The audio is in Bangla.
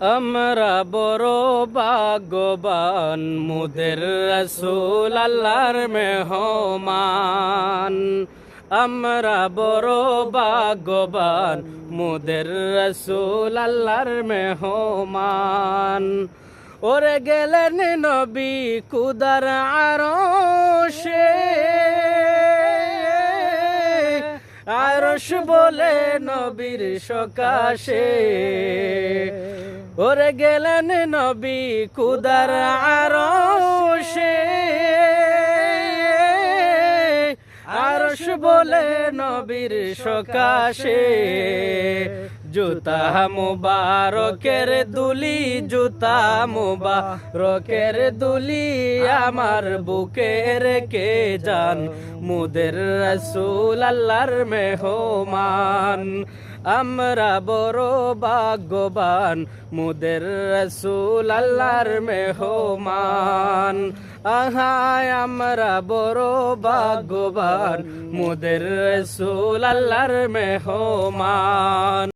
আমরা বড় ভাগ্যবান মোদের রাসূল আল্লাহর মেহমান। আমরা বড় ভাগ্যবান মোদের রাসূল আল্লাহর মেহমান। ওরে গেলেন নবী কুদার আরশে, আরশ বলে নবীর সকাশে। ওরে গেলেন নবী কুদার আরশে, আরশ বলে নবীর সকাশে। জুতা মুবারকের দুলি, জুতা মুবারকের দুলি আমার বুকে রেখে যান মোদের রাসূল আল্লাহর মেহমান। আমরা বড় ভাগ্যবান মোদের রাসূল আল্লাহর মেহমান। আহায় আমরা বড় ভাগ্যবান মোদের রাসূল আল্লাহর মেহমান।